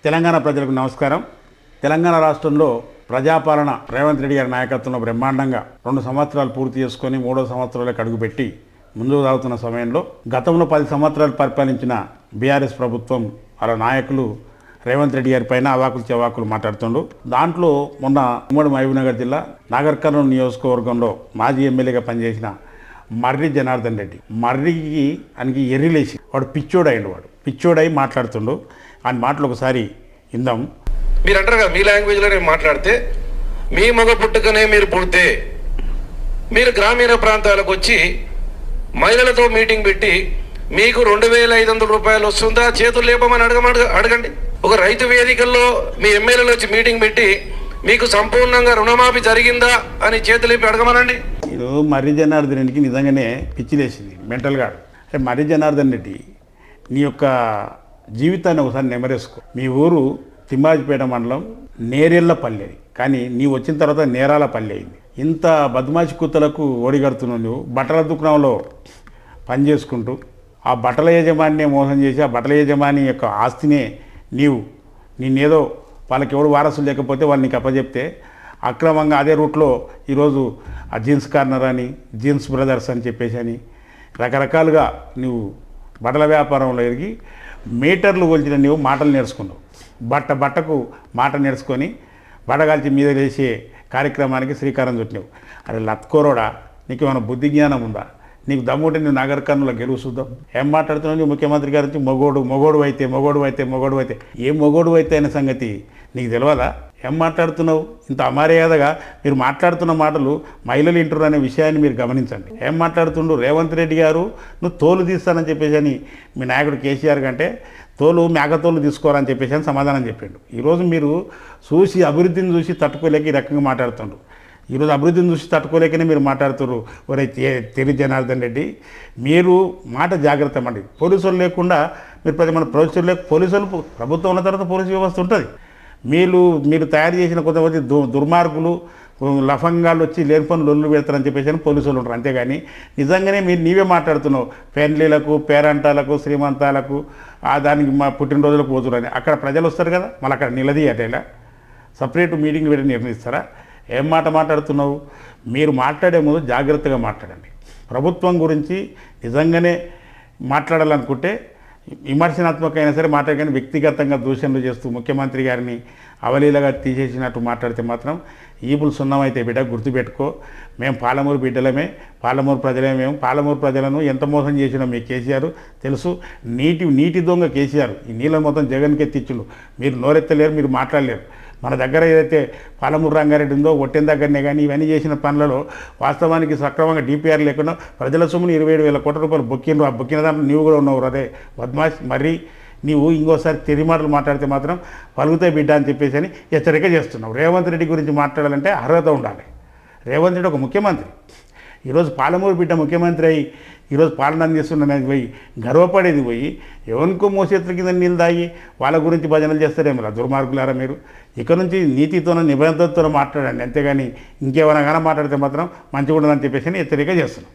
తెలంగాణ ప్రజలకు నమస్కారం. తెలంగాణ రాష్ట్రంలో ప్రజాపాలన రేవంత్ రెడ్డి గారి నాయకత్వంలో బ్రహ్మాండంగా 2 సంవత్సరాలు పూర్తి చేసుకొని 3వ సంవత్సరంలోకి అడుగుపెట్టి ముందుకు సాగుతున్న సమయంలో గతంలో 10 సంవత్సరాలు పరిపాలించిన బీఆర్ఎస్ ప్రభుత్వం వాళ్ళ నాయకులు రేవంత్ రెడ్డి గారి పైన అవాకులు చెవాకులు మాట్లాడుతుండు. దాంట్లో మొన్న ఉమ్మడి మహబూబ్నగర్ జిల్లా నాగర్ కర్నూలు నియోజకవర్గంలో మాజీ ఎమ్మెల్యేగా పనిచేసిన మర్రి జనార్దన్ రెడ్డి మర్రికి ఆయనకి ఎర్రిలేసి వాడు పిచ్చోడై మాట్లాడుతుండు. ఆయన మాటలు ఒకసారి ఇందాం. మీరు అంటారు కదా, మీ లాంగ్వేజ్లో నేను మాట్లాడితే, మీ మగ పుట్టుకనే మీరు పుడితే మీరు గ్రామీణ ప్రాంతాలకు వచ్చి మహిళలతో మీటింగ్ పెట్టి మీకు 2,500 రూపాయలు వస్తుందా చేతులు లేపమని అడగండి. ఒక రైతు వేదికల్లో మీ ఎమ్మెల్యేలు వచ్చి మీటింగ్ పెట్టి మీకు సంపూర్ణంగా రుణమాఫీ జరిగిందా అని చేతులు లేపి అడగమనండి. ఇది మర్రి జనార్దన్ రెడ్డికి నిజంగానే పిచ్చిలేసింది, మెంటల్గా. మర్రి జనార్దన్ రెడ్డి, నీ యొక్క జీవితాన్ని ఒకసారి నెమరేసుకో. మీ ఊరు తిమ్మాజిపేట మండలం నేరెళ్లపల్లి, కానీ నీవు వచ్చిన తర్వాత నేరాలపల్లి అయింది. ఇంత బద్మాషి కూతలకు ఓడిగడుతున్నావు. నువ్వు బట్టల దుకాణంలో పనిచేసుకుంటూ ఆ బట్టల యజమానినే మోసం చేసి ఆ బట్టల యజమాని యొక్క ఆస్తినే నిన్నేదో వాళ్ళకి ఎవడు వారసులు లేకపోతే వాళ్ళు నీకు అప్పచెప్తే అక్రమంగా అదే రూట్లో ఈరోజు ఆ జీన్స్ కార్నర్ అని, జీన్స్ బ్రదర్స్ అని చెప్పేసి అని రకరకాలుగా నువ్వు బట్టల వ్యాపారంలో ఎరిగి మీటర్లు కొలిచిన నువ్వు మాటలు నేర్చుకున్నావు. బట్టకు మాట నేర్చుకొని బడగాల్చి మీద వేసే కార్యక్రమానికి శ్రీకారం చుట్టినావు. అరే లత్కోరోడా, నీకు ఏమైనా బుద్ధి జ్ఞానం ఉందా? నీకు దమ్ముంటే నువ్వు నాగర్ కర్నూలులో గెలువు చూద్దాం. ఏం మాట్లాడుతున్నావు? నువ్వు ముఖ్యమంత్రి గారి నుంచి మొగోడు అయితే ఏ మొగోడు అయితే అనే సంగతి నీకు తెలియదా? ఏం మాట్లాడుతున్నావు? ఇంత అమర్యాదగా మీరు మాట్లాడుతున్న మాటలు మహిళలు వింటున్నారు అనే విషయాన్ని మీరు గమనించండి. ఏం మాట్లాడుతుండు రేవంత్ రెడ్డి గారు? నువ్వు తోలు తీస్తానని చెప్పేసి అని మీ నాయకుడు కేసీఆర్ కంటే మేకతోలు తీసుకోవాలని చెప్పేసి అని సమాధానం చెప్పిండు. ఈరోజు మీరు అభివృద్ధిని చూసి తట్టుకోలేక ఈ రకంగా మాట్లాడుతుండ్రు. ఈరోజు అభివృద్ధిని చూసి తట్టుకోలేకనే మీరు మాట్లాడుతున్నారు. ఒరే తెరి జనార్దన్ రెడ్డి, మీరు మాట జాగ్రత్త అండి. పోలీసులు లేకుండా మీరు ప్రతి మన పోలీసులు ప్రభుత్వం ఉన్న తర్వాత పోలీసు వ్యవస్థ ఉంటుంది. మీరు తయారు చేసిన కొంతమంది దుర్మార్గులు లఫంగాలు వచ్చి లేని పనులు లొల్లు పెడతారని చెప్పేసి అని పోలీసులు ఉంటారు. అంతేగాని నిజంగానే నీవే మాట్లాడుతున్నావు. పెండ్లీలకు, పేరంటాలకు, శ్రీమంతాలకు, దానికి మా పుట్టినరోజులకు పోతురని అక్కడ ప్రజలు వస్తారు కదా, మళ్ళీ అక్కడ నిలదీయటేలా సపరేట్ మీటింగ్ పెట్టి నిర్ణయిస్తారా? ఏం మాట మాట్లాడుతున్నావు? మీరు మాట్లాడే ముందు జాగ్రత్తగా మాట్లాడండి. ప్రభుత్వం గురించి నిజంగానే మాట్లాడాలనుకుంటే విమర్శనాత్మక అయినా సరే మాట్లాడగానే వ్యక్తిగతంగా దూషణలు చేస్తూ ముఖ్యమంత్రి గారిని అవలీలగా తీసేసినట్టు మాట్లాడితే మాత్రం ఈపులు సున్నమైతే బిడ్డ గుర్తుపెట్టుకో. మేము పాలమూరు బిడ్డలమే, పాలమూరు ప్రజలమే. మేము పాలమూరు ప్రజలను ఎంత మోసం చేసినా మీ కేసీఆర్ తెలుసు. నీటి దొంగ కేసీఆర్ ఈ నీళ్ళని మొత్తం జగన్కి ఎత్తిచ్చుండు. మీరు నోరెత్తలేరు, మీరు మాట్లాడలేరు. మన దగ్గర ఏదైతే పాలమూరు రంగారెడ్డి ఉందో ఒట్టిన దగ్గరనే కానీ ఇవన్నీ చేసిన పనులలో వాస్తవానికి సక్రమంగా డిపిఆర్ లేకుండా ప్రజల సొమ్ముని 27,000 కోట్ల రూపాయలు బొక్కిండ్రు. ఆ బొక్కిన దాంట్లో నీవు కూడా ఉన్నావు. అదే బద్మాష్. మరి నీవు ఇంకోసారి తెరి మాటలు మాట్లాడితే మాత్రం పలుగుతాయి బిడ్డ అని చెప్పేసి అని హెచ్చరిక చేస్తున్నావు. రేవంత్ రెడ్డి గురించి మాట్లాడాలంటే అర్హత ఉండాలి. రేవంత్ రెడ్డి ఒక ముఖ్యమంత్రి. ఈరోజు పాలమూరు బిడ్డ ముఖ్యమంత్రి అయ్యి ఈరోజు పాలన అందిస్తున్నది పోయి గర్వపడేది పోయి ఎవరికో మోసేతుల కింద నీళ్ళు దాగి వాళ్ళ గురించి భజనలు చేస్తారేమో దుర్మార్గులారా మీరు. ఇక నుంచి నీతితోనో నిబంధనతోనో మాట్లాడండి, అంతేగాని ఇంకేమైనా కానీ మాట్లాడితే మాత్రం మంచిగా ఉండదని చెప్పేసి హెచ్చరిక చేస్తున్నాం.